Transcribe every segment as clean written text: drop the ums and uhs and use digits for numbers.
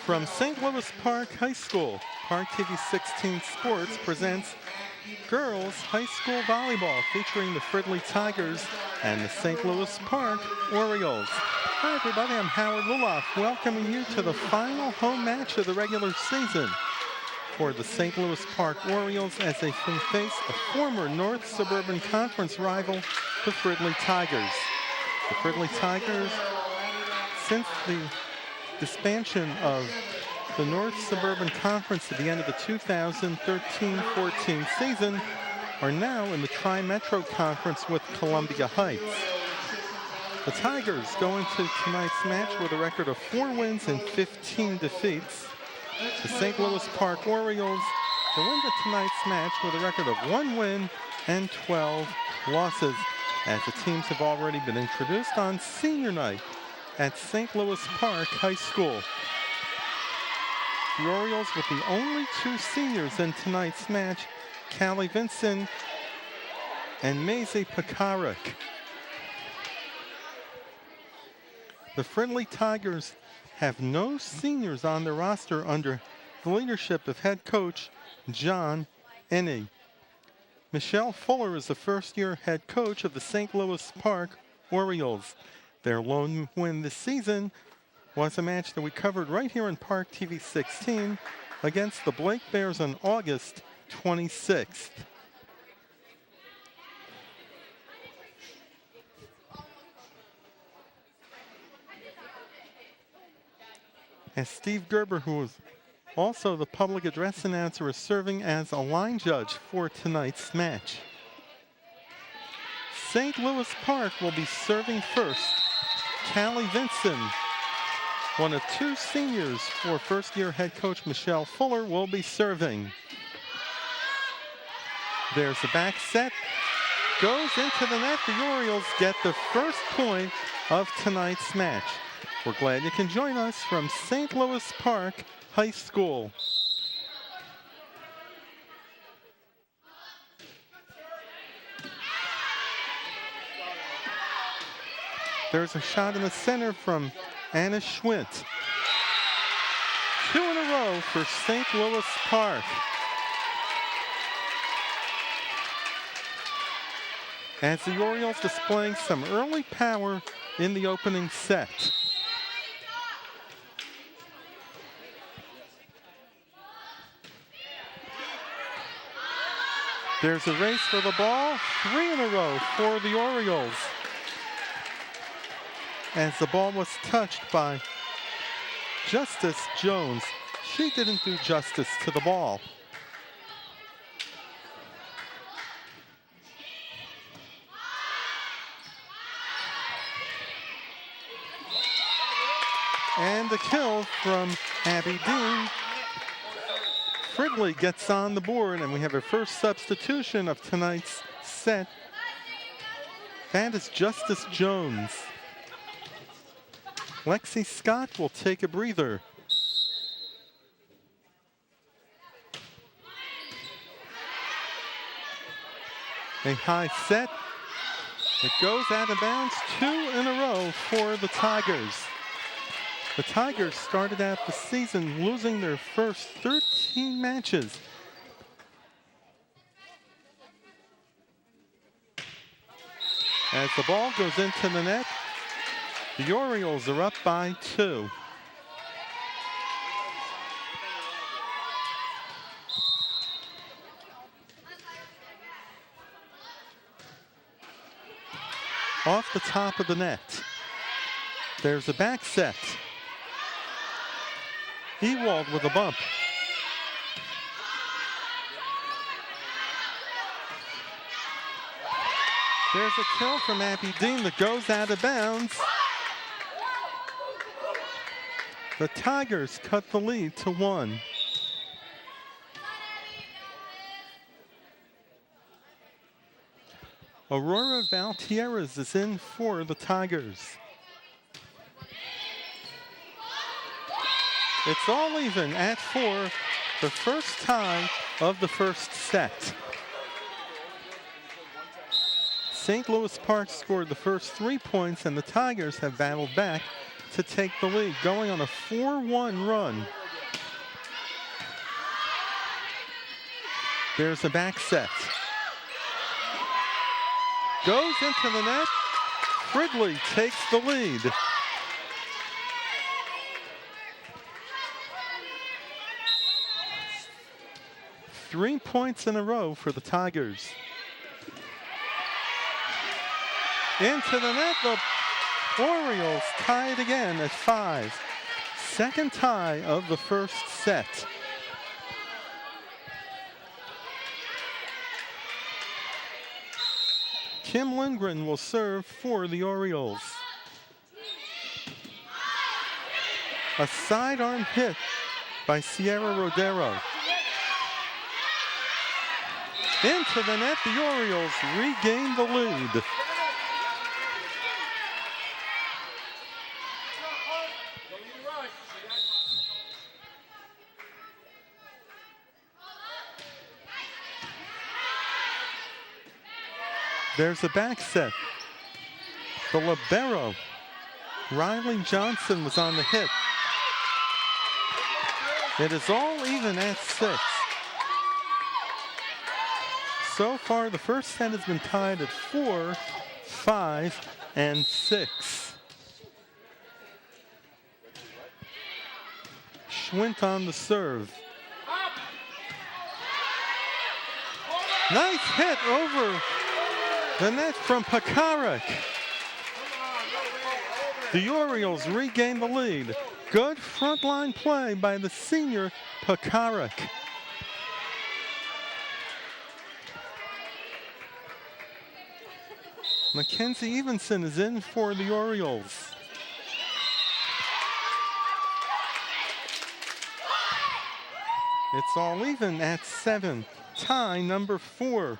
From St. Louis Park High School, ParkTV 16 Sports presents Girls High School Volleyball featuring the Fridley Tigers and the St. Louis Park Orioles. Hi everybody, I'm Howard Luloff, welcoming you to the final home match of the regular season for the St. Louis Park Orioles as they face a former North Suburban Conference rival, the Fridley Tigers. The Fridley Tigers, since the disbandment of the North Suburban Conference at the end of the 2013-14 season, are now in the Tri-Metro Conference with Columbia Heights. The Tigers go into tonight's match with a record of 4 wins and 15 defeats. The St. Louis Park Orioles go into tonight's match with a record of 1 win and 12 losses, as the teams have already been introduced on senior night at St. Louis Park High School. The Orioles with the only 2 seniors in tonight's match, Callie Vinson and Maisie Pekarik. The Fridley Tigers have no seniors on their roster under the leadership of head coach John Enney. Michelle Fuller is the first-year head coach of the St. Louis Park Orioles. Their lone win this season was a match that we covered right here on ParkTV 16 against the Blake Bears on August 26th. As Steve Gerber, who is also the public address announcer, is serving as a line judge for tonight's match. St. Louis Park will be serving first. Callie Vinson, one of 2 seniors for first-year head coach Michelle Fuller, will be serving. There's the back set. Goes into the net. The Orioles get the first point of tonight's match. We're glad you can join us from St. Louis Park High School. There's a shot in the center from Anna Schwint. 2 in a row for St. Louis Park. As the Orioles displaying some early power in the opening set. There's a race for the ball. 3 in a row for the Orioles. As the ball was touched by Justice Jones. She didn't do justice to the ball. And the kill from Abby Dean. Fridley gets on the board, and we have a first substitution of tonight's set. That is Justice Jones. Lexi Scott will take a breather. A high set. It goes out of bounds. 2 in a row for the Tigers. The Tigers started out the season losing their first 13 matches. As the ball goes into the net, the Orioles are up by 2. Off the top of the net. There's a back set. Ewald with a bump. There's a kill from Abby Dean that goes out of bounds. The Tigers cut the lead to 1. Aurora Valtierrez is in for the Tigers. It's all even at 4, the first tie of the first set. St. Louis Park scored the first 3 points, and the Tigers have battled back to take the lead, going on a 4-1 run. There's a back set. Goes into the net. Fridley takes the lead. Three points in a row for the Tigers. Into the net, the Orioles tie it again at 5. Second tie of the first set. Kim Lindgren will serve for the Orioles. A sidearm hit by Sierra Rodero. Into the net, the Orioles regain the lead. There's a back set. The libero, Riley Johnson, was on the hit. It is all even at 6. So far, the first set has been tied at 4, 5, and 6. Schwint on the serve. Nice hit over the net from Pekarik. The Orioles regain the lead. Good frontline play by the senior Pekarik. Mackenzie Evenson is in for the Orioles. It's all even at 7. Tie number 4.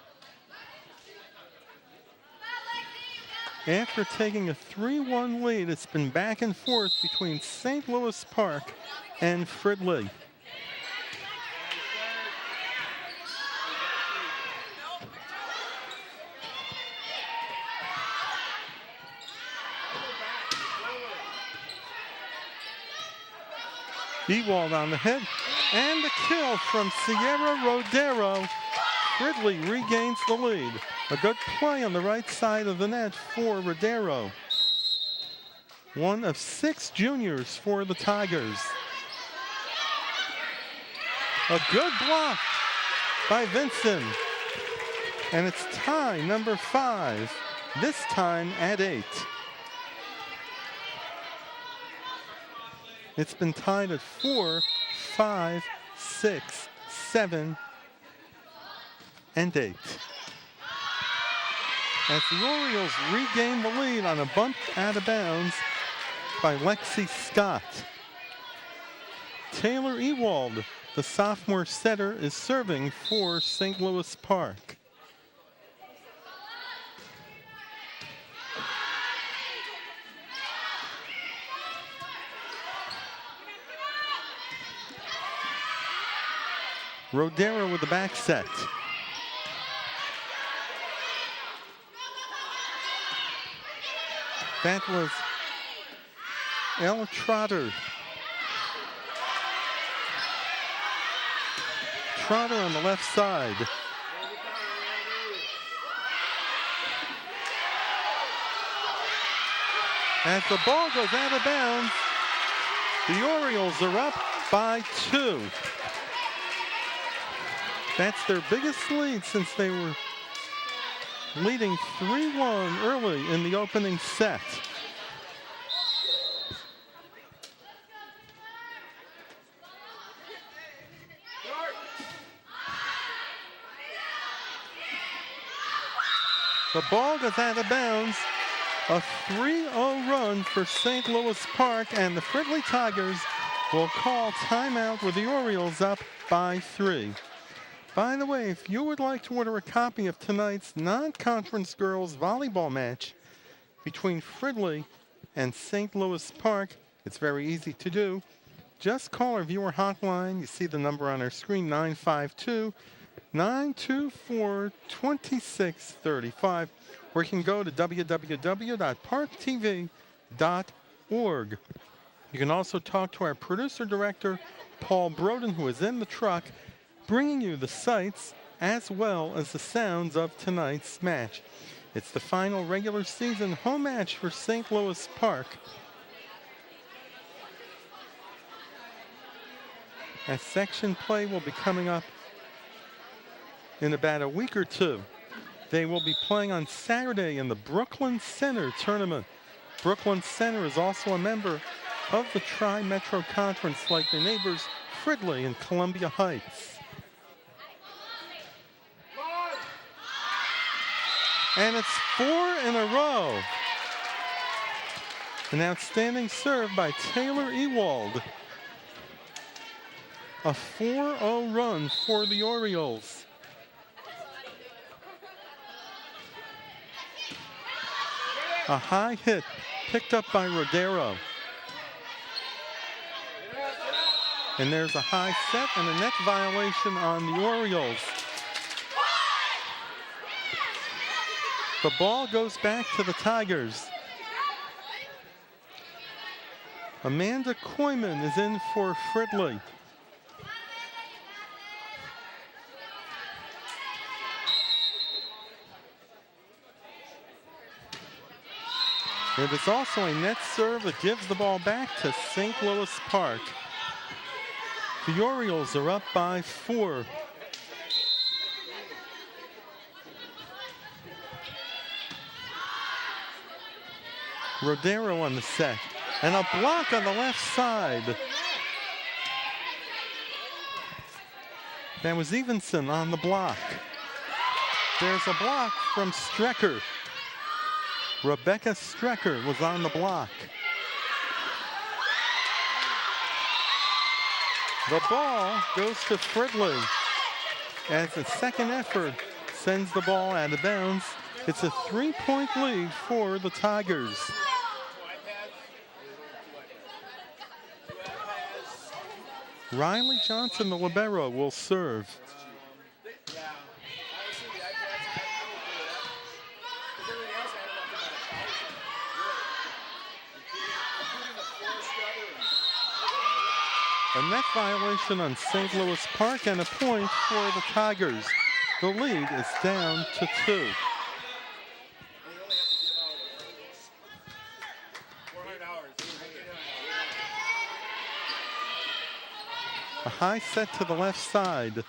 After taking a 3-1 lead, it's been back and forth between St. Louis Park and Fridley. Ewald on the hit, and the kill from Sierra Rodero. Fridley regains the lead. A good play on the right side of the net for Rodero. One of 6 juniors for the Tigers. A good block by Vinson. And it's tie number 5, this time at 8. It's been tied at 4, 5, 6, 7, and 8. As the Orioles regain the lead on a bunt out of bounds by Lexi Scott. Taylor Ewald, the sophomore setter, is serving for St. Louis Park. Rodero with the back set. That was El Trotter. Trotter on the left side. As the ball goes out of bounds, the Orioles are up by 2. That's their biggest lead since they were leading 3-1 early in the opening set. The ball goes out of bounds. A 3-0 run for St. Louis Park, and the Fridley Tigers will call timeout with the Orioles up by 3. By the way, if you would like to order a copy of tonight's non-conference girls volleyball match between Fridley and St. Louis Park, it's very easy to do. Just call our viewer hotline. You see the number on our screen, 952-924-2635. Or you can go to www.parktv.org. You can also talk to our producer director, Paul Broden, who is in the truck, bringing you the sights as well as the sounds of tonight's match. It's the final regular season home match for St. Louis Park. As section play will be coming up in about a week or two. They will be playing on Saturday in the Brooklyn Center tournament. Brooklyn Center is also a member of the Tri-Metro Conference like their neighbors Fridley and Columbia Heights. And it's 4 in a row. An outstanding serve by Taylor Ewald. A 4-0 run for the Orioles. A high hit picked up by Rodero. And there's a high set and a net violation on the Orioles. The ball goes back to the Tigers. Amanda Koyman is in for Fridley. It is also a net serve that gives the ball back to St. Louis Park. The Orioles are up by 4. Rodero on the set. And a block on the left side. That was Evenson on the block. There's a block from Strecker. Rebecca Strecker was on the block. The ball goes to Fridley as the second effort sends the ball out of bounds. It's a 3-point lead for the Tigers. Riley Johnson, the libero, will serve. A net violation on St. Louis Park and a point for the Tigers. The lead is down to 2. A high set to the left side.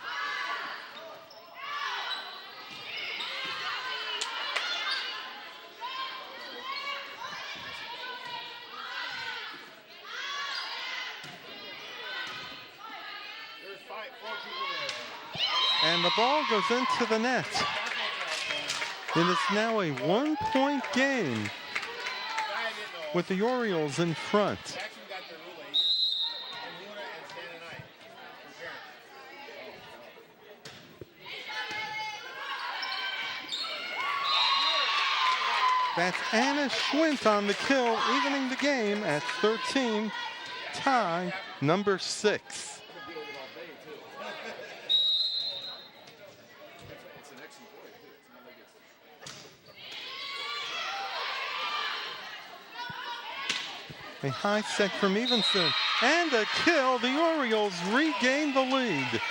And the ball goes into the net. It is now a 1-point game with the Orioles in front. That's Anna Schwint on the kill, evening the game at 13. Tie number 6. A high set from Evenson and a kill. The Orioles regain the lead.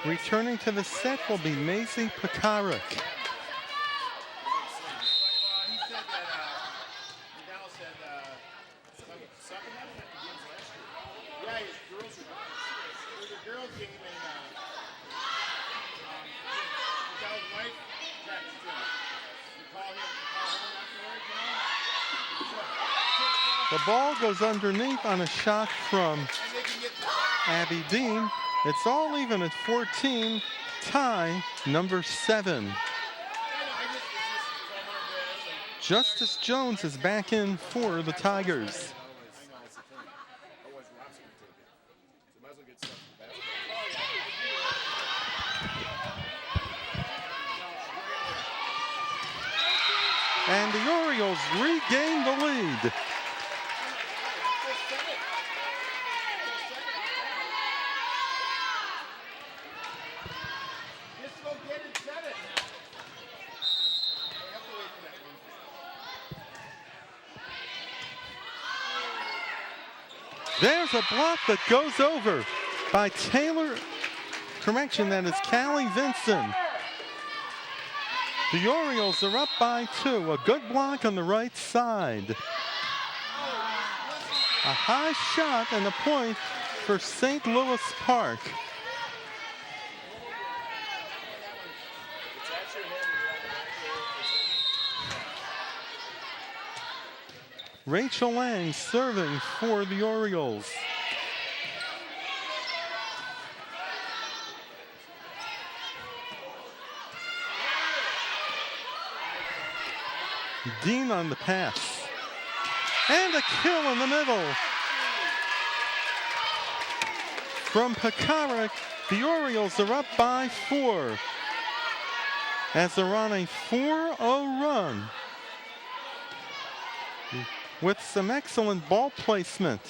Returning to the set will be Maisie Pekarik. The ball goes underneath on a shot from Abby Dean. It's all even at 14. Tie number 7. Justice Jones is back in for the Tigers. And the Orioles regain the lead. There's a block that goes over by Taylor. Correction, that is Callie Vinson. The Orioles are up by 2. A good block on the right side. A high shot and a point for St. Louis Park. Rachel Lang serving for the Orioles. Dean on the pass. And a kill in the middle. From Pekarik, the Orioles are up by 4. As they're on a 4-0 run. With some excellent ball placement.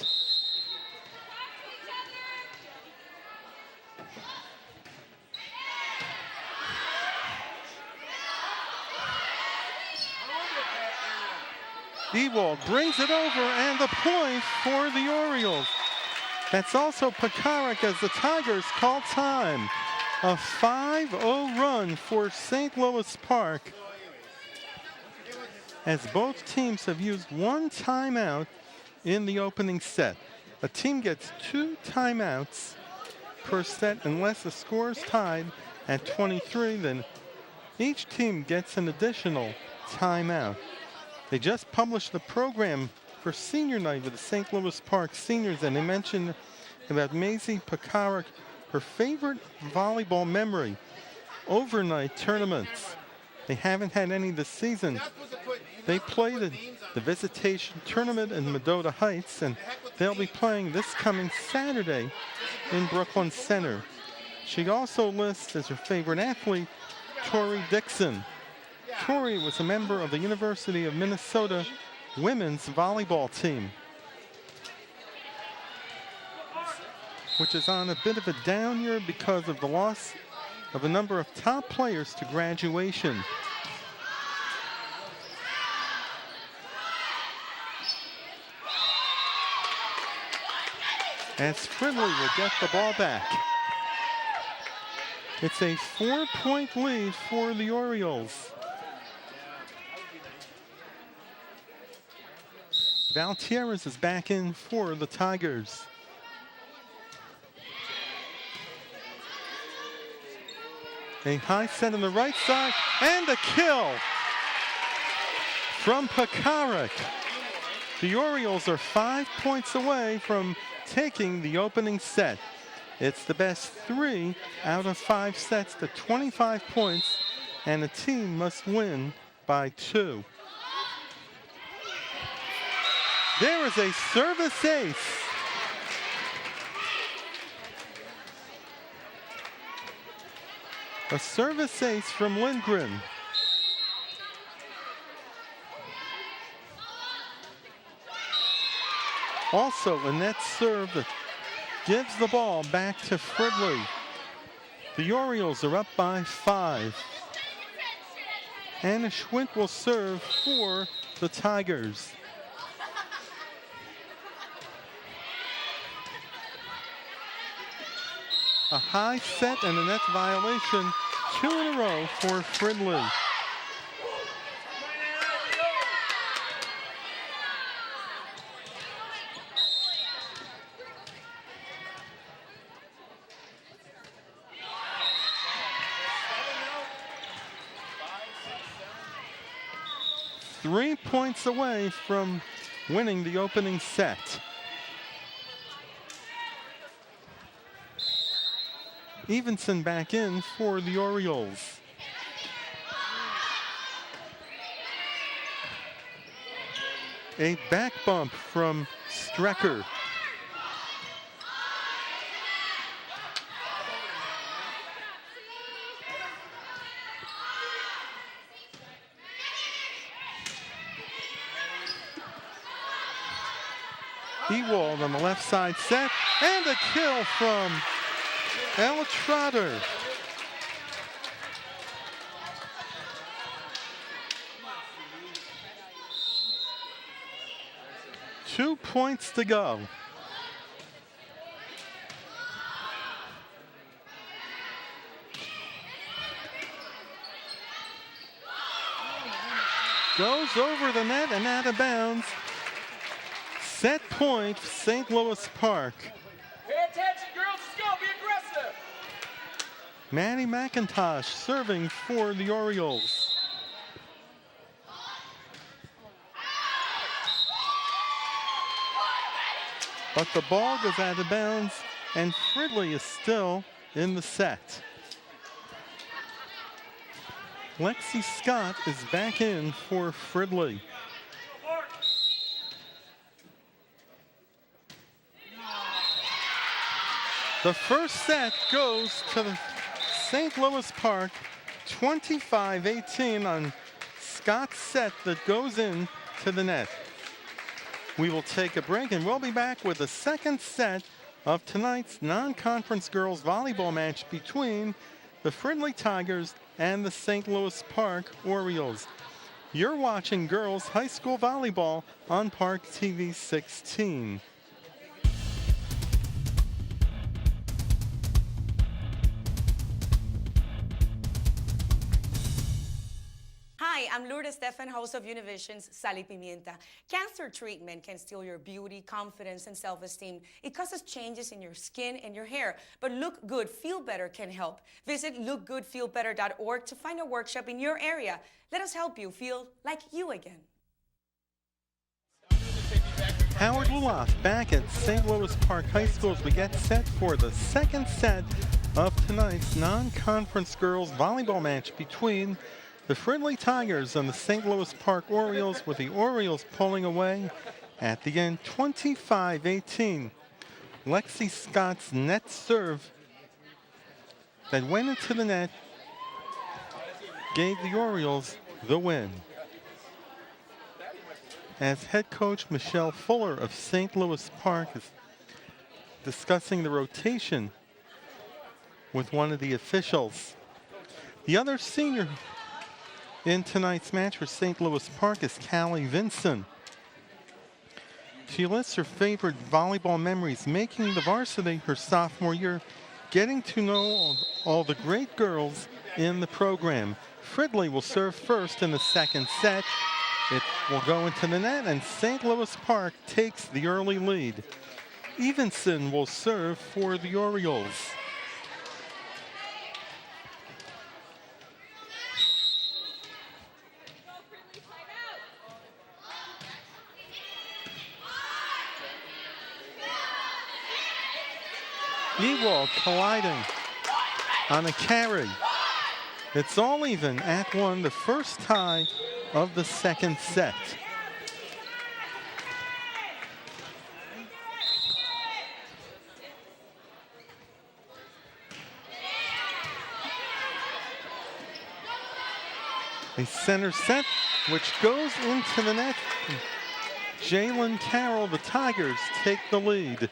Ewald brings it over and the point for the Orioles. That's also Pekarik as the Tigers call time. A 5-0 run for St. Louis Park, as both teams have used 1 timeout in the opening set. A team gets 2 timeouts per set unless the score is tied at 23, then each team gets an additional timeout. They just published the program for senior night with the St. Louis Park seniors, and they mentioned about Maisie Pekarik, her favorite volleyball memory, overnight tournaments. They haven't had any this season. They played the Visitation Tournament in Medota Heights, and they'll be playing this coming Saturday in Brooklyn Center. She also lists as her favorite athlete, Tori Dixon. Tori was a member of the University of Minnesota women's volleyball team, which is on a bit of a down year because of the loss of a number of top players to graduation. As Fridley will get the ball back. It's a 4-point lead for the Orioles. Valtierrez is back in for the Tigers. A high set on the right side and a kill from Pekarik. The Orioles are 5 points away from taking the opening set. It's the best 3 out of 5 sets to 25 points, and a team must win by 2. There is a service ace. A service ace from Lindgren. Also a net serve that gives the ball back to Fridley. The Orioles are up by 5. Anna Schwint will serve for the Tigers. A high set and a net violation, 2 in a row for Fridley. Three points away from winning the opening set. Evenson back in for the Orioles. A back bump from Strecker. Ewald on the left side set, and a kill from Ella Trotter. Two points to go. goes over the net and out of bounds. Set point, St. Louis Park. Pay attention, girls. Let's go. Be aggressive. Manny McIntosh serving for the Orioles. But the ball goes out of bounds, and Fridley is still in the set. Lexi Scott is back in for Fridley. The first set goes to the St. Louis Park, 25-18 on Scott's set that goes in to the net. We will take a break and we'll be back with the second set of tonight's non-conference girls volleyball match between the Fridley Tigers and the St. Louis Park Orioles. You're watching girls high school volleyball on ParkTV 16. Hi, I'm Lourdes Stefan, host of Univision's Sal y Pimienta. Cancer treatment can steal your beauty, confidence, and self-esteem. It causes changes in your skin and your hair. But Look Good, Feel Better can help. Visit lookgoodfeelbetter.org to find a workshop in your area. Let us help you feel like you again. Howard Luloff back at St. Louis Park High School as we get set for the second set of tonight's non-conference girls volleyball match between the Fridley Tigers and the St. Louis Park Orioles, with the Orioles pulling away at the end, 25-18. Lexi Scott's net serve that went into the net gave the Orioles the win. As head coach Michelle Fuller of St. Louis Park is discussing the rotation with one of the officials. The other senior in tonight's match for St. Louis Park is Callie Vinson. She lists her favorite volleyball memories, making the varsity her sophomore year, getting to know all the great girls in the program. Fridley will serve first in the second set. It will go into the net, and St. Louis Park takes the early lead. Evenson will serve for the Orioles. Ewald colliding on a carry. It's all even at one, the first tie of the second set. A center set, which goes into the net. Jalen Carroll, the Tigers take the lead.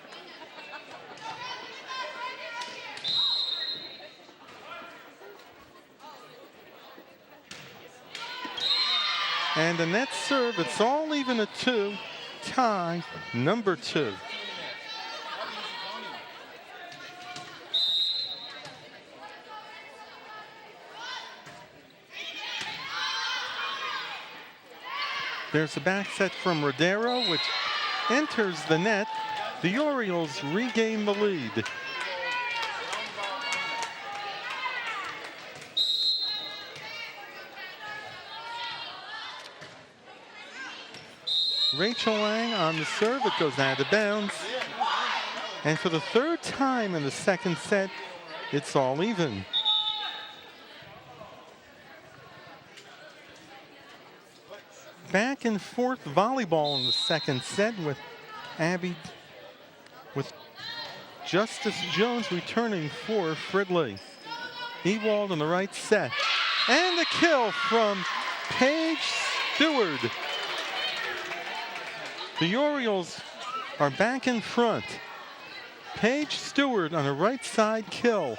And the net serve, it's all even at two, tie number 2. There's a back set from Rodero, which enters the net. The Orioles regain the lead. Rachel Lang on the serve, it goes out of bounds. And for the third time in the second set, it's all even. Back and forth volleyball in the second set with Justice Jones returning for Fridley. Ewald on the right set. And the kill from Paige Stewart. The Orioles are back in front. Paige Stewart on a right side kill.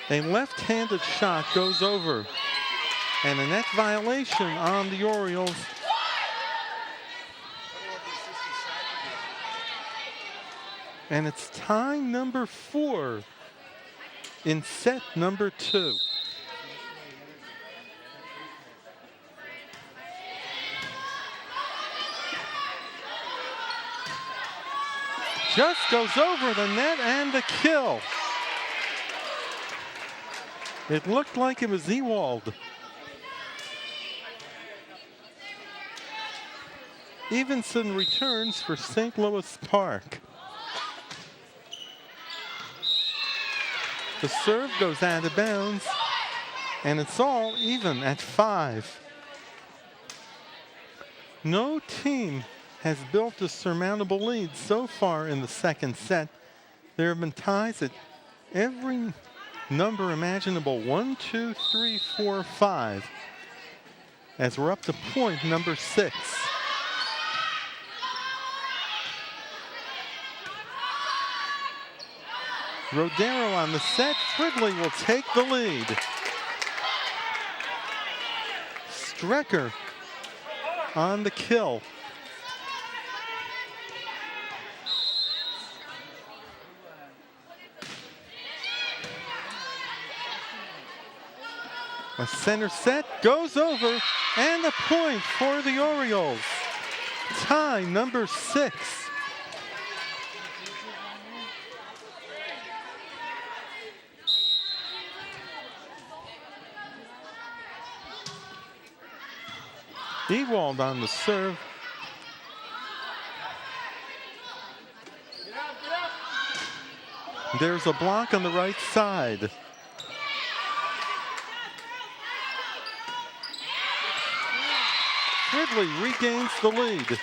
A left-handed shot goes over. And a net violation on the Orioles And it's tie number 4 in set number 2. Just goes over the net and the kill. It looked like it was Ewald. Evenson returns for St. Louis Park. The serve goes out of bounds, and it's all even at 5. No team has built a surmountable lead so far in the second set. There have been ties at every number imaginable, 1, 2, 3, 4, 5, as we're up to point number 6. Rodero on the set. Fridley will take the lead. Strecker on the kill. A center set goes over, and a point for the Orioles. Tie number 6. Ewald on the serve. There's a block on the right side. Fridley regains the lead.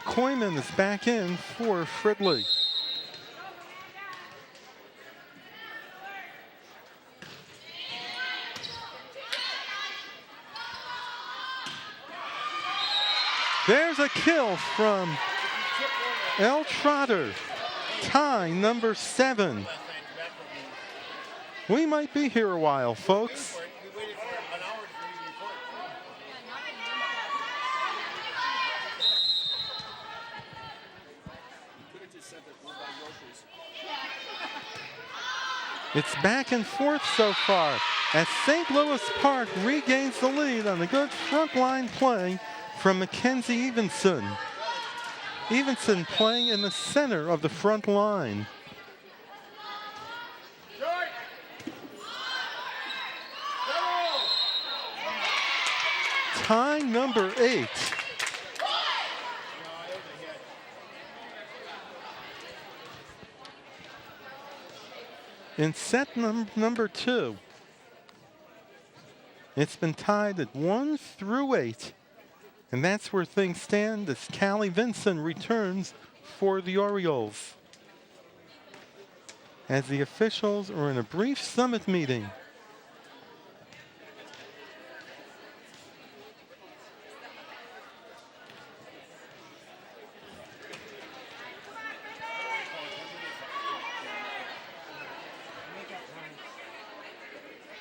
Koyman is back in for Fridley. There's a kill from El Trotter. Tie number 7. We might be here a while, folks. It's back and forth so far as St. Louis Park regains the lead on a good frontline play from Mackenzie Evenson. Evenson playing in the center of the front line. Tie number 8. In set number 2, it's been tied at 1 through 8. And that's where things stand as Callie Vinson returns for the Orioles, as the officials are in a brief summit meeting.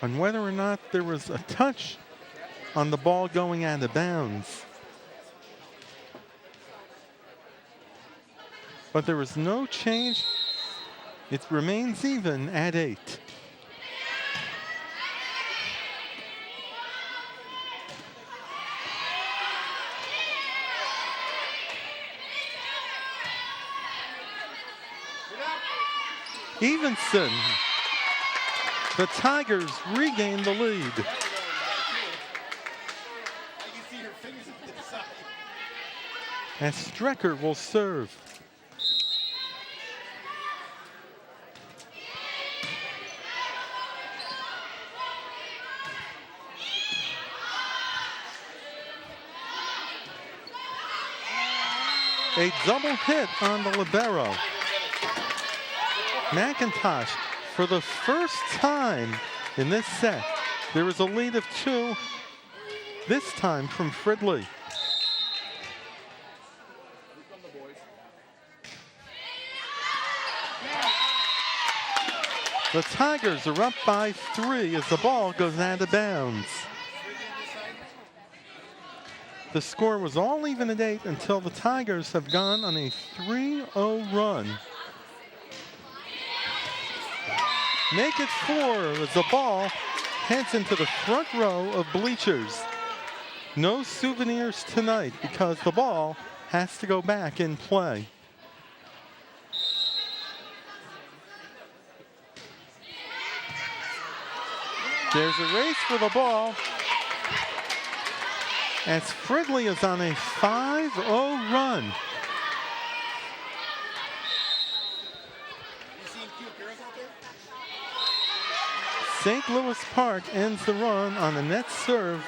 On whether or not there was a touch on the ball going out of bounds. But there was no change. It remains even at 8. Evenson. The Tigers regain the lead. As Strecker will serve. A double hit on the libero. McIntosh, for the first time in this set, there is a lead of 2, this time from Fridley. The Tigers are up by 3 as the ball goes out of bounds. The score was all even at 8 until the Tigers have gone on a 3-0 run. Make it 4 as the ball heads into the front row of bleachers. No souvenirs tonight because the ball has to go back in play. There's a race for the ball as Fridley is on a 5-0 run. St. Louis Park ends the run on a net serve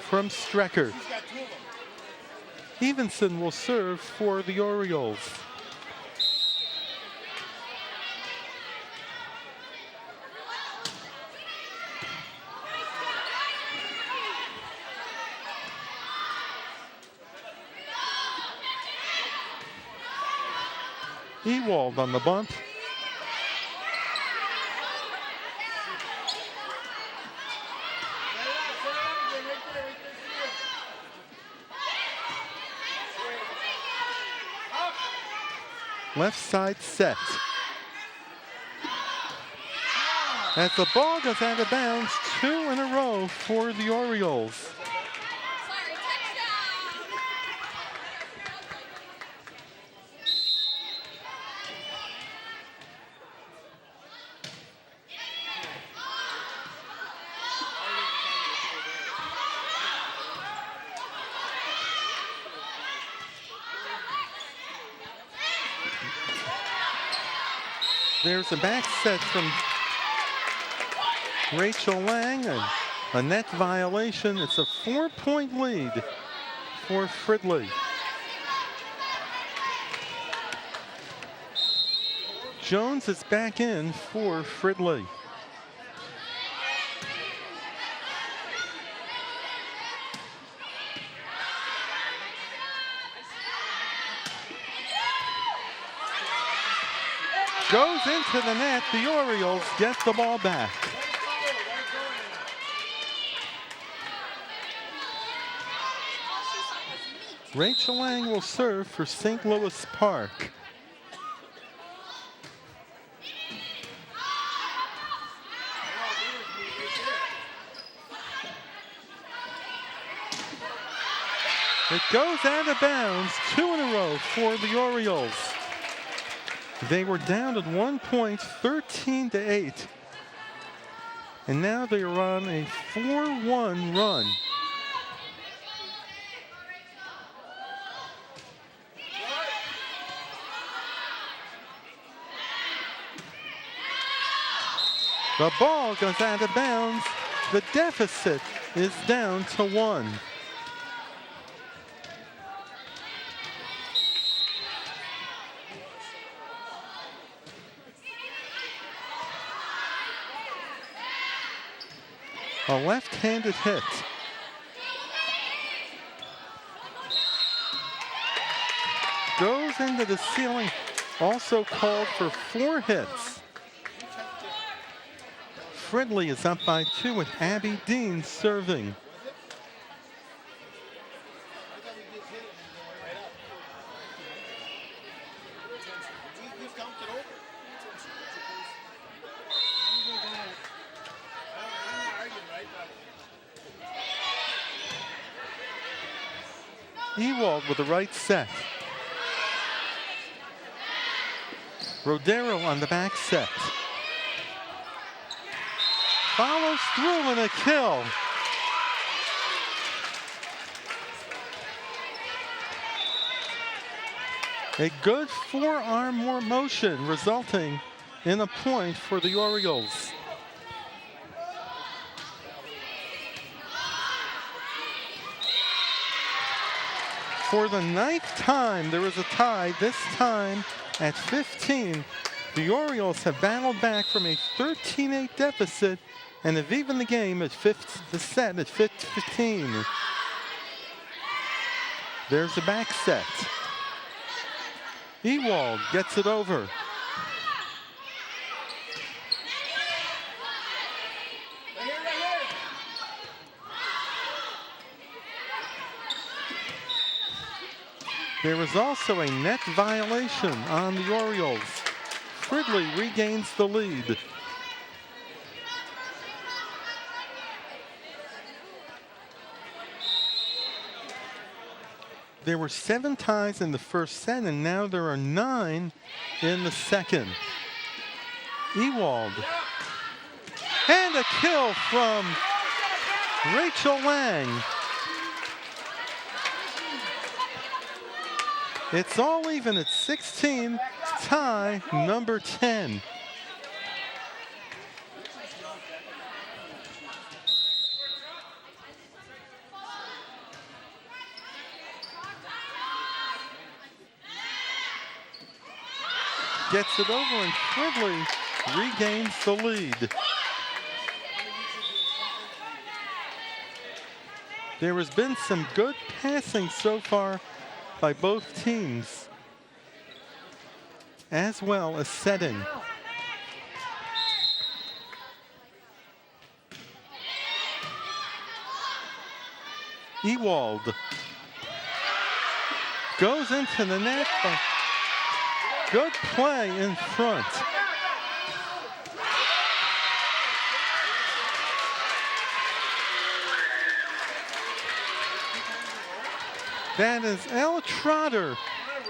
from Strecker. Evenson will serve for the Orioles. Ewald on the bunt. Left side set. As the ball goes out of bounds, 2 in a row for the Orioles. There's a back set from Rachel Lang, and a net violation. It's a 4-point lead for Fridley. Jones is back in for Fridley. Goes into the net. The Orioles get the ball back. Rachel Lang will serve for St. Louis Park. It goes out of bounds, 2 in a row for the Orioles. They were down at 1 point, 13-8. And now they are on a 4-1 run. The ball goes out of bounds. The deficit is down to 1. A left-handed hit. Goes into the ceiling. Also called for 4 hits. Fridley is up by 2 with Abby Dean serving. Ewald with the right set. Rodero on the back set. Follows through and a kill. A good forearm motion resulting in a point for the Orioles. For the 9th time, there is a tie, this time at 15. The Orioles have battled back from a 13-8 deficit and have evened the game at the set at 15. There's the back set. Ewald gets it over. There was also a net violation on the Orioles. Fridley regains the lead. There were 7 ties in the first set, and now there are 9 in the second. Ewald. And a kill from Rachel Lang. It's all even at 16, tie number 10. Gets it over, and Fridley regains the lead. There has been some good passing so far by both teams, as well as setting. Ewald goes into the net. Good play in front. That is El Trotter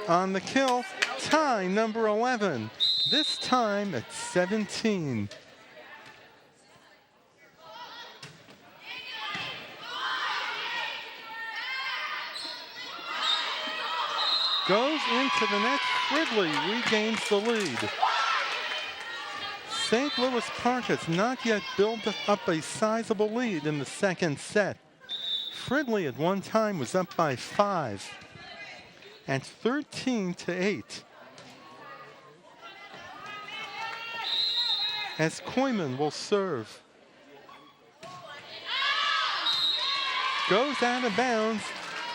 on the kill, tie number 11, this time at 17. Goes into the net. Fridley regains the lead. St. Louis Park has not yet built up a sizable lead in the second set. Fridley at one time was up by 5 and 13-8. As Koyman will serve. Goes out of bounds,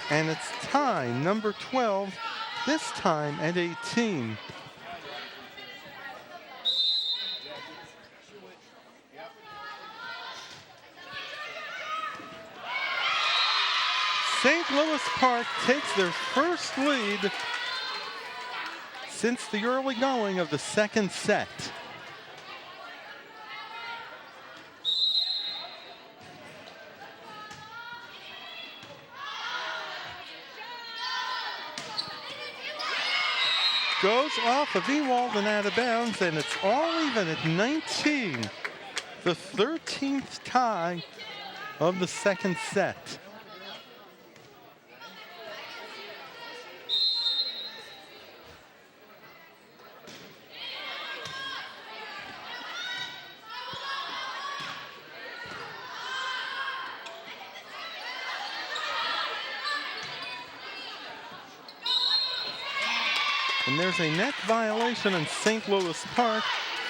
and it's tie number 12, this time at 18. St. Louis Park takes their first lead since the early going of the second set. Goes off of Ewald and out of bounds, and it's all even at 19. The 13th tie of the second set. And there's a net violation in St. Louis Park.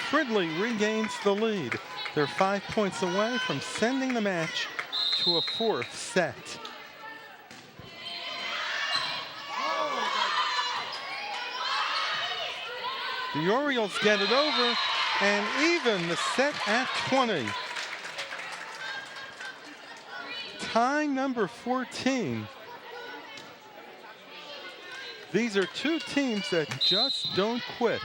Fridley regains the lead. They're 5 points away from sending the match to a fourth set. The Orioles get it over and even the set at 20. Tie number 14. These are two teams that just don't quit.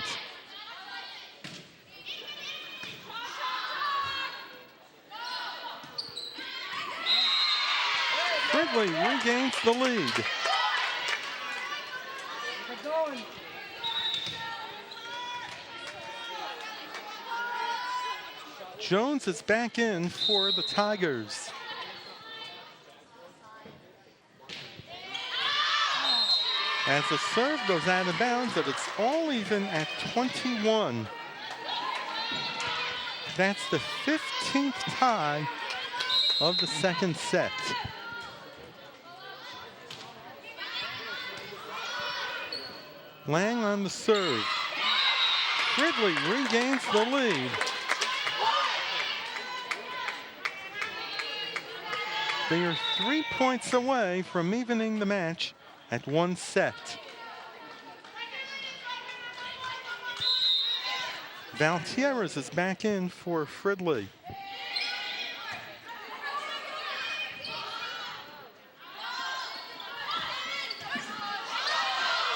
Fridley regains the lead. Jones is back in for the Tigers. As the serve goes out of bounds, but it's all even at 21. That's the 15th tie of the second set. Lang on the serve. Fridley regains the lead. They are 3 points away from evening the match at one set. Valtierrez is back in for Fridley.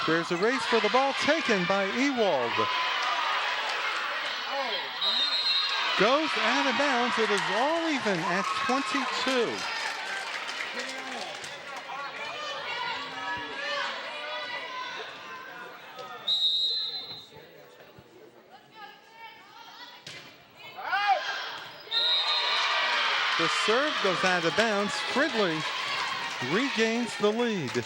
There's a race for the ball taken by Ewald. Goes out of bounds. It is all even at 22. The serve goes out of bounds. Fridley regains the lead.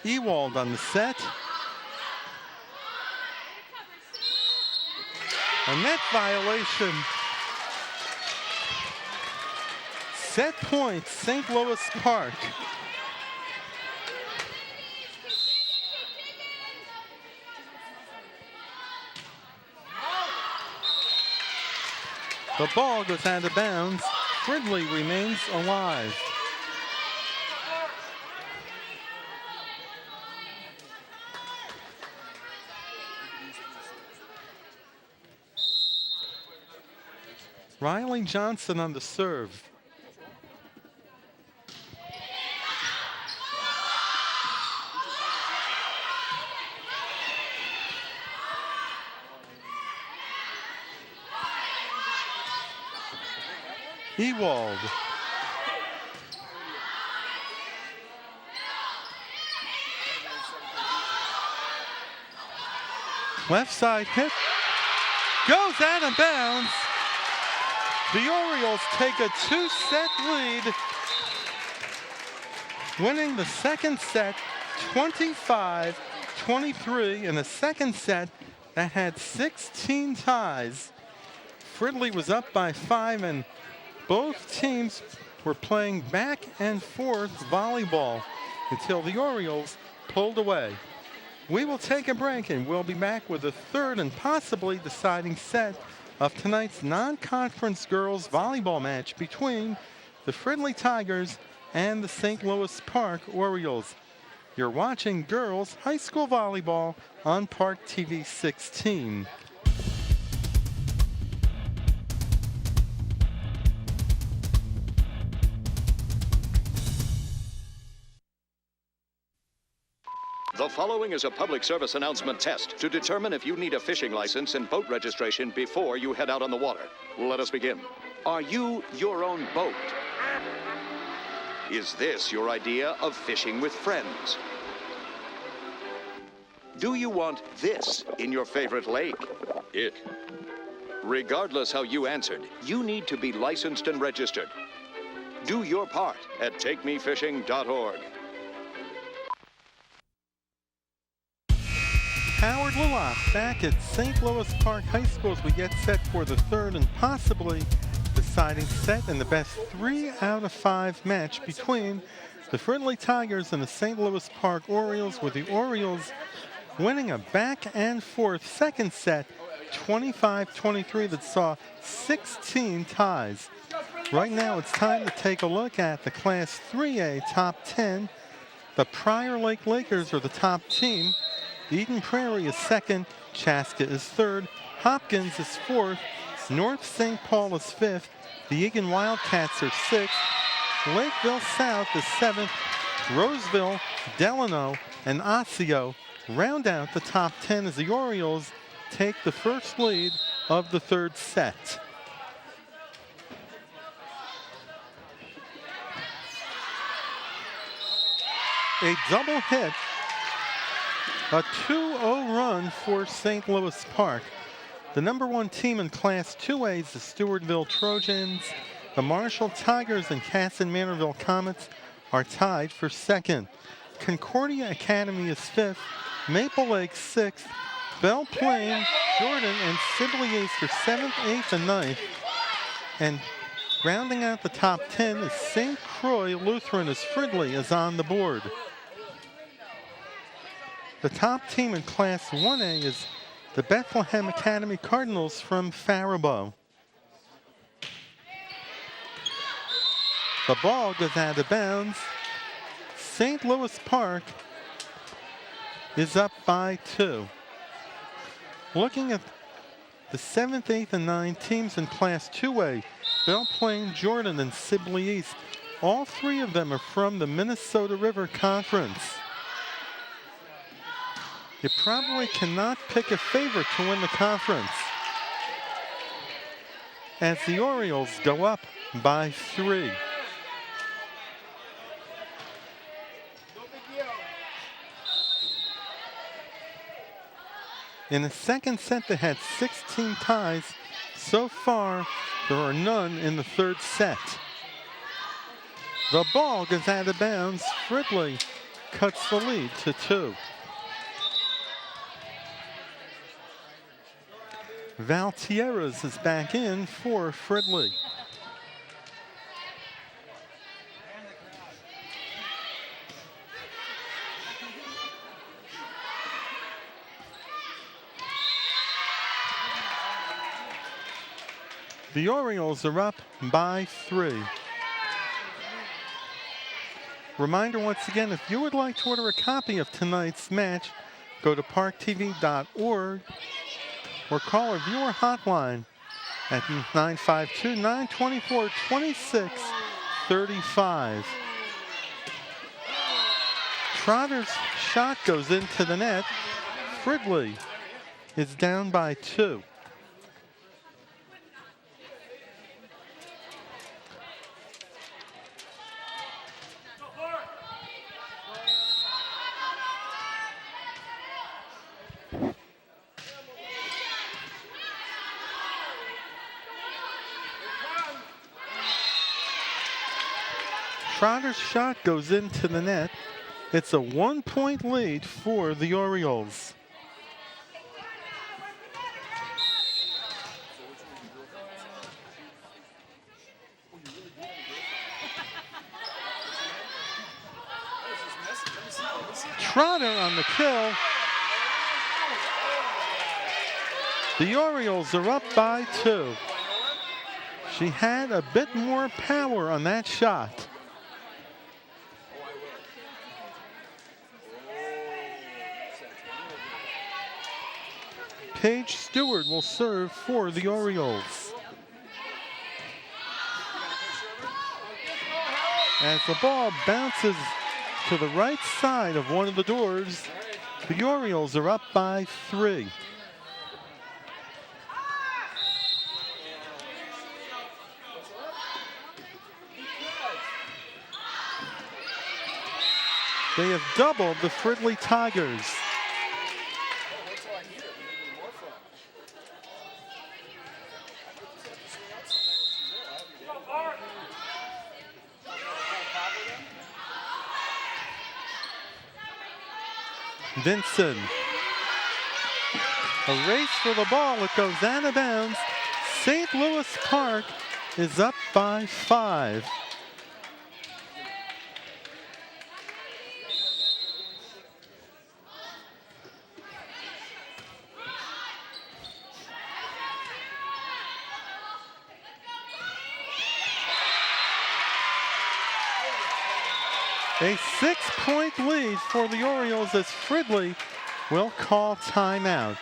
Ewald on the set. A net violation. Set point, St. Louis Park. The ball goes out of bounds. Fridley remains alive. Riley Johnson on the serve. Ewald. Left side hit. Goes out of bounds. The Orioles take a 2-set lead, winning the second set 25-23 in a second set that had 16 ties. Fridley was up by 5, and both teams were playing back and forth volleyball until the Orioles pulled away. We will take a break, and we'll be back with the third and possibly deciding set of tonight's non-conference girls volleyball match between the Fridley Tigers and the St. Louis Park Orioles. You're watching girls high school volleyball on ParkTV 16. The following is a public service announcement test to determine if you need a fishing license and boat registration before you head out on the water. Let us begin. Are you your own boat? Is this your idea of fishing with friends? Do you want this in your favorite lake? It. Regardless how you answered, you need to be licensed and registered. Do your part at takemefishing.org. Howard Lillock back at St. Louis Park High School as we get set for the third and possibly deciding set in the best 3 out of 5 match between the Fridley Tigers and the St. Louis Park Orioles, with the Orioles winning a back and forth second set 25-23 that saw 16 ties. Right now it's time to take a look at the Class 3A top 10. The Prior Lake Lakers are the top team. Eden Prairie is second, Chaska is third, Hopkins is fourth, North St. Paul is fifth, the Egan Wildcats are sixth, Lakeville South is seventh, Roseville, Delano, and Osseo round out the top 10 as the Orioles take the first lead of the third set. A double hit. A 2-0 run for St. Louis Park. The number 1 team in Class 2A is the Stewartville Trojans. The Marshall Tigers and Casson Manorville Comets are tied for second. Concordia Academy is fifth. Maple Lake sixth. Belle Plaine, Jordan, and Sibley East are seventh, eighth, and ninth. And rounding out the top 10 is St. Croix Lutheran as Fridley is on the board. The top team in Class 1A is the Bethlehem Academy Cardinals from Faribault. The ball goes out of bounds. St. Louis Park is up by 2. Looking at the 7th, 8th, and 9th teams in Class 2A, Belle Plaine, Jordan, and Sibley East. All 3 of them are from the Minnesota River Conference. You probably cannot pick a favorite to win the conference, as the Orioles go up by 3. In the second set, they had 16 ties. So far, there are none in the third set. The ball goes out of bounds. Fridley cuts the lead to 2. Valtierrez is back in for Fridley. The Orioles are up by 3. Reminder once again, if you would like to order a copy of tonight's match, go to ParkTV.org or call our viewer hotline at 952-924-2635. Trotter's shot goes into the net. Fridley is down by 2. Trotter's shot goes into the net. It's a 1-point lead for the Orioles. Trotter on the kill. The Orioles are up by 2. She had a bit more power on that shot. Paige Stewart will serve for the Orioles. As the ball bounces to the right side of one of the doors, the Orioles are up by 3. They have doubled the Fridley Tigers. Vinson. A race for the ball. It goes out of bounds. St. Louis Park is up by 5. A 6-point lead for the Orioles as Fridley will call timeout.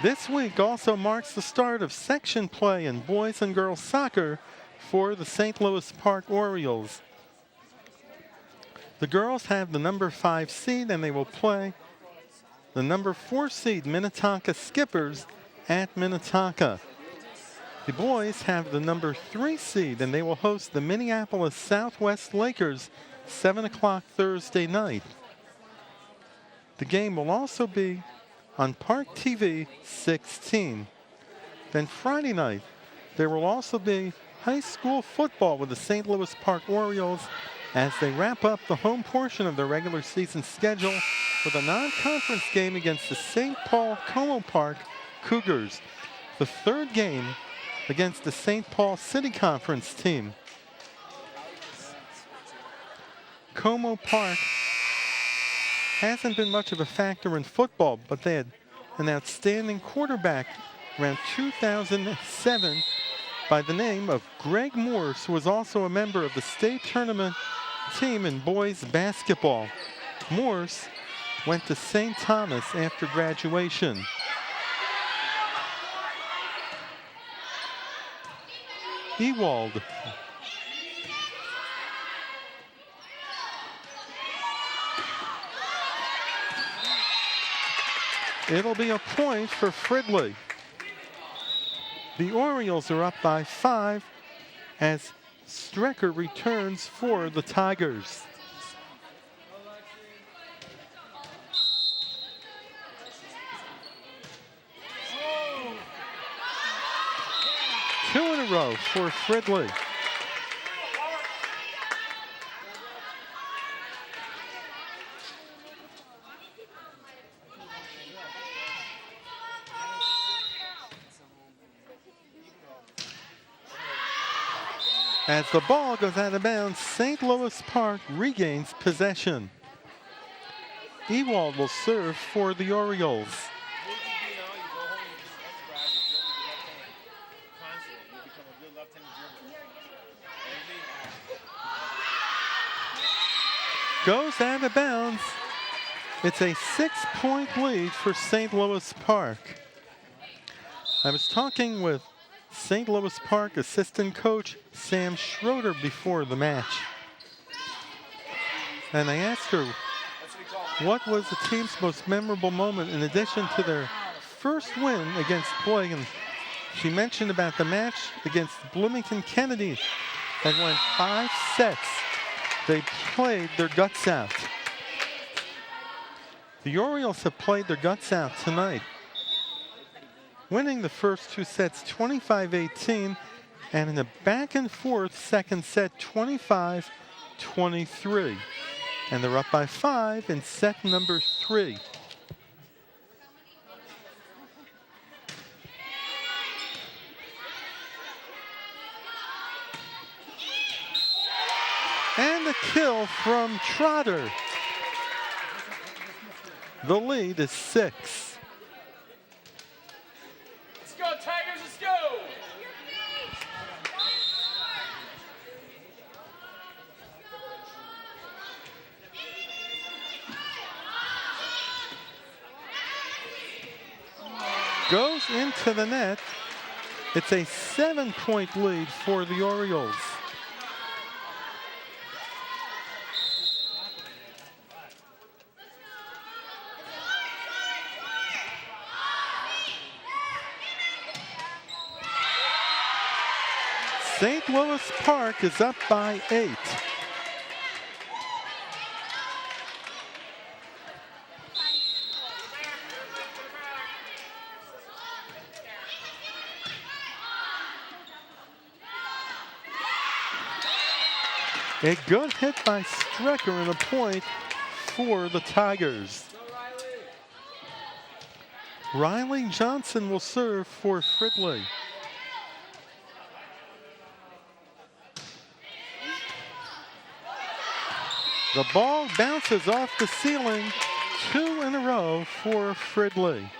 This week also marks the start of section play in boys and girls soccer for the St. Louis Park Orioles. The girls have the number 5 seed and they will play the number 4 seed Minnetonka Skippers at Minnetonka. The boys have the number 3 seed and they will host the Minneapolis Southwest Lakers 7 o'clock Thursday night. The game will also be on ParkTV 16. Then Friday night, there will also be high school football with the St. Louis Park Orioles as they wrap up the home portion of their regular season schedule with a non-conference game against the St. Paul Como Park Cougars. The third game against the St. Paul City Conference team. Como Park hasn't been much of a factor in football, but they had an outstanding quarterback around 2007 by the name of Greg Morse, who was also a member of the state tournament team in boys basketball. Morse went to St. Thomas after graduation. Ewald. It'll be a point for Fridley. The Orioles are up by 5 as Strecker returns for the Tigers. Two in a row for Fridley. As the ball goes out of bounds, St. Louis Park regains possession. Ewald will serve for the Orioles. Goes out of bounds. It's a 6-point lead for St. Louis Park. I was talking with St. Louis Park assistant coach Sam Schroeder before the match. And I asked her what was the team's most memorable moment in addition to their first win against Boyd. And she mentioned about the match against Bloomington Kennedy that went 5 sets. They played their guts out. The Orioles have played their guts out tonight, winning the first 2 sets 25-18, and in a back and forth second set 25-23. And they're up by 5 in set number 3. And a kill from Trotter. The lead is 6. Let's go, Tigers, let's go! Goes into the net. It's a 7-point lead for the Orioles. St. Louis Park is up by 8. A good hit by Strecker and a point for the Tigers. Riley Johnson will serve for Fridley. The ball bounces off the ceiling. 2 in a row for Fridley.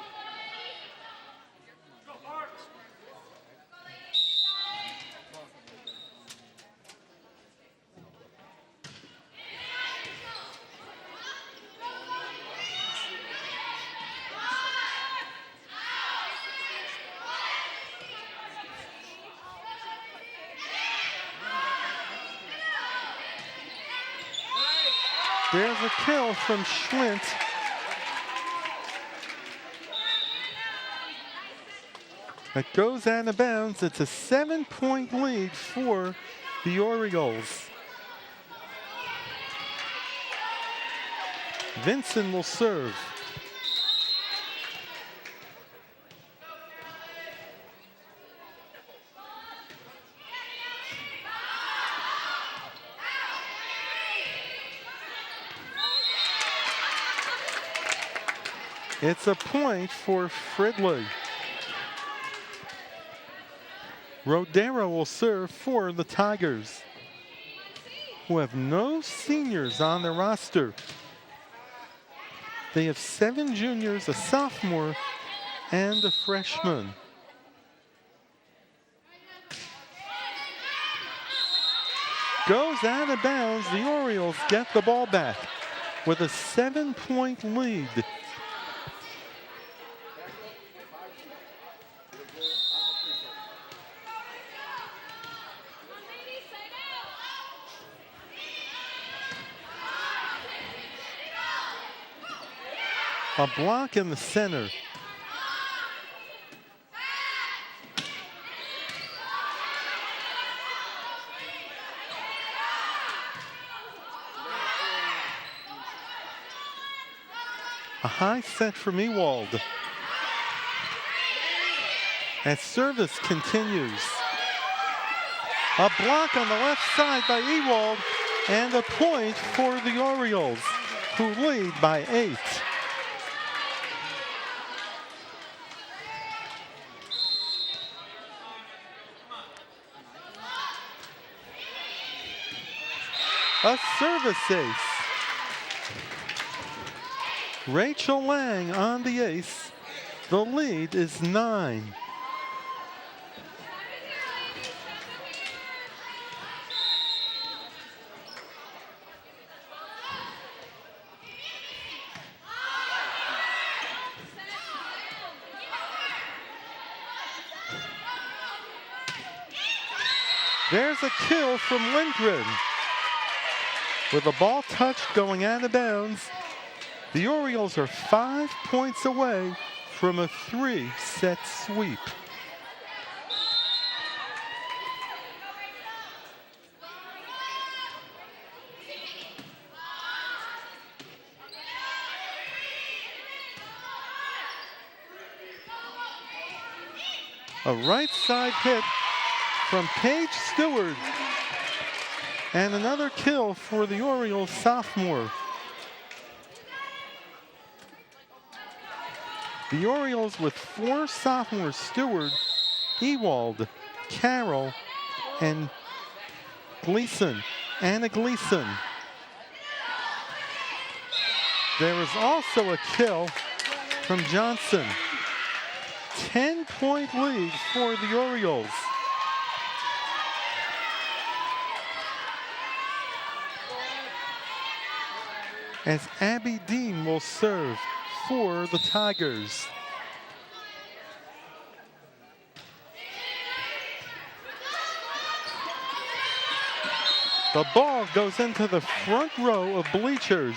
There's a kill from Schlint. It goes out of bounds. It's a 7-point lead for the Orioles. Vincent will serve. It's a point for Fridley. Rodero will serve for the Tigers, who have no seniors on their roster. They have 7 juniors, a sophomore, and a freshman. Goes out of bounds. The Orioles get the ball back. with a 7-point lead. A block in the center. A high set from Ewald. As service continues. A block on the left side by Ewald, and a point for the Orioles, who lead by 8. A service ace. Rachel Lang on the ace. The lead is 9. There's a kill from Lindgren. With the ball touched going out of bounds, the Orioles are 5 points away from a 3-set sweep. A right side hit from Paige Stewart. And another kill for the Orioles sophomore. The Orioles with 4 sophomores: Stewart, Ewald, Carroll, and Gleason. Anna Gleason. There is also a kill from Johnson. 10-point lead for the Orioles. As Abby Dean will serve for the Tigers. The ball goes into the front row of bleachers.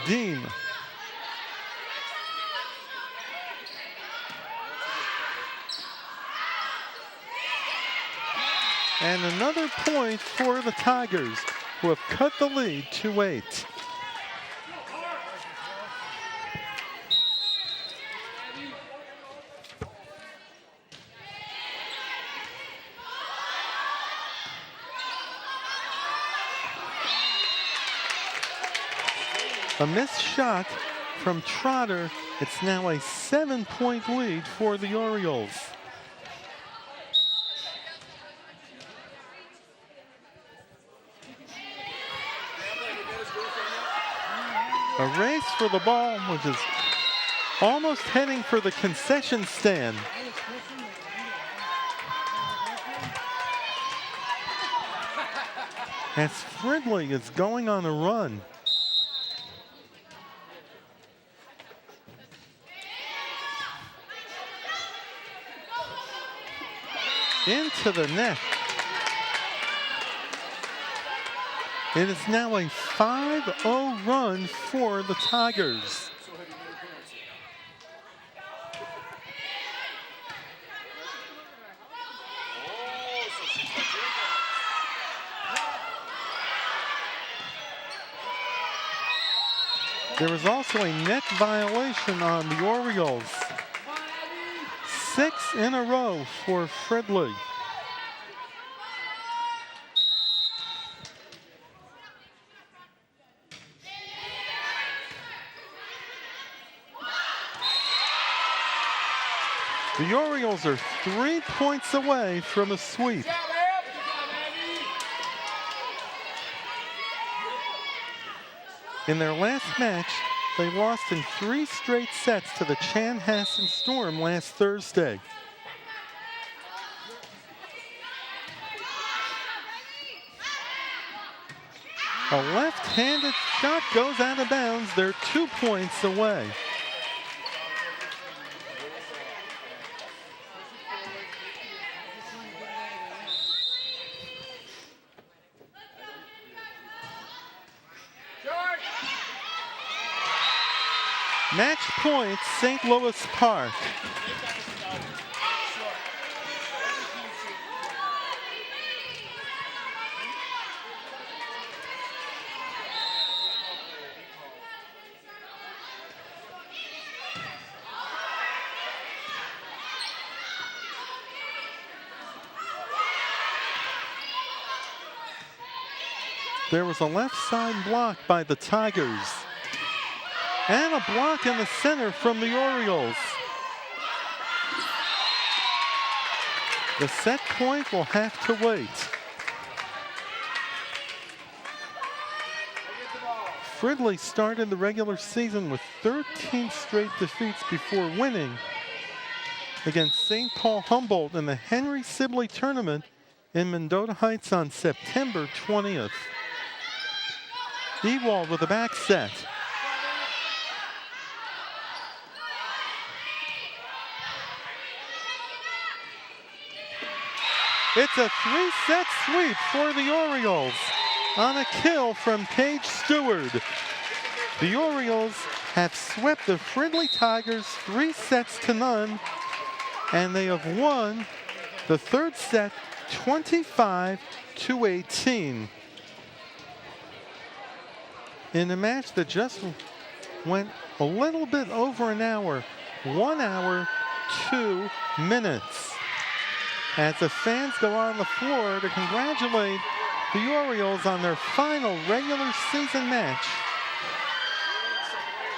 Dean. And another point for the Tigers, who have cut the lead to 8. A missed shot from Trotter. It's now a 7-point lead for the Orioles. A race for the ball, which is almost heading for the concession stand. As Fridley is going on a run. Into the net. It is now a 5-0 run for the Tigers. There was also a net violation on the Orioles. 6 in a row for Fridley. The Orioles are 3 points away from a sweep. In their last match, they lost in 3 straight sets to the Chanhassen Storm last Thursday. A left-handed shot goes out of bounds. They're 2 points away. Match point, St. Louis Park. There was a left side block by the Tigers. And a block in the center from the Orioles. The set point will have to wait. Fridley started the regular season with 13 straight defeats before winning against St. Paul Humboldt in the Henry Sibley tournament in Mendota Heights on September 20th. Ewald with a back set. It's a 3-set sweep for the Orioles on a kill from Paige Stewart. The Orioles have swept the Fridley Tigers 3-0, and they have won the third set 25-18. In a match that just went a little bit over an hour, 1 hour, 2 minutes. As the fans go on the floor to congratulate the Orioles on their final regular season match,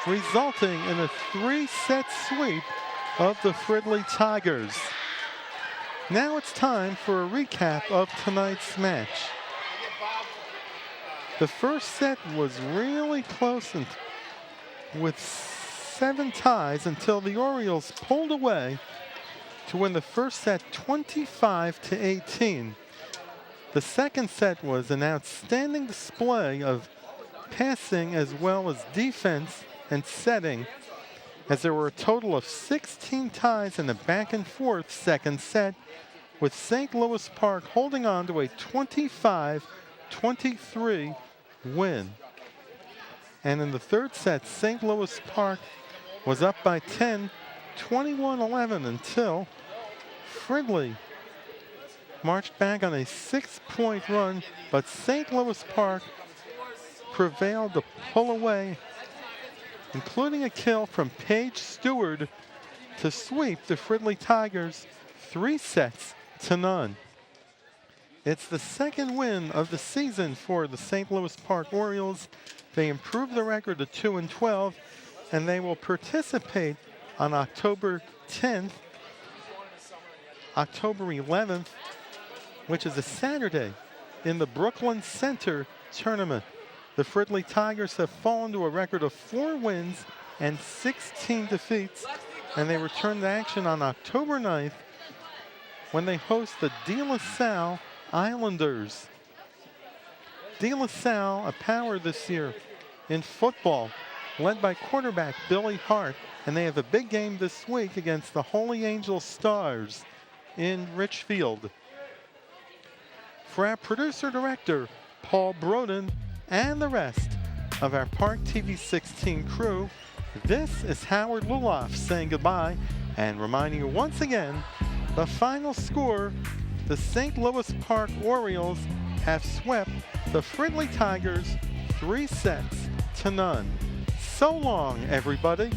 resulting in a 3-set sweep of the Fridley Tigers. Now it's time for a recap of tonight's match. The first set was really close and with 7 ties until the Orioles pulled away to win the first set 25-18. The second set was an outstanding display of passing as well as defense and setting, as there were a total of 16 ties in the back and forth second set, with St. Louis Park holding on to a 25-23 win. And in the third set, St. Louis Park was up by 10, 21-11 until Fridley marched back on a 6-point run, but St. Louis Park prevailed to pull away, including a kill from Paige Stewart to sweep the Fridley Tigers 3-0. It's the second win of the season for the St. Louis Park Orioles. They improved the record to 2-12, and they will participate on October 10th, October 11th, which is a Saturday, in the Brooklyn Center tournament. The Fridley Tigers have fallen to a record of 4 wins and 16 defeats, and they return to action on October 9th when they host the De La Salle Islanders. De La Salle, a power this year in football, led by quarterback Billy Hart, and they have a big game this week against the Holy Angel Stars in Richfield. For our producer-director, Paul Broden, and the rest of our ParkTV 16 crew, this is Howard Luloff saying goodbye and reminding you once again, the final score, the St. Louis Park Orioles have swept the Fridley Tigers 3-0. So long, everybody.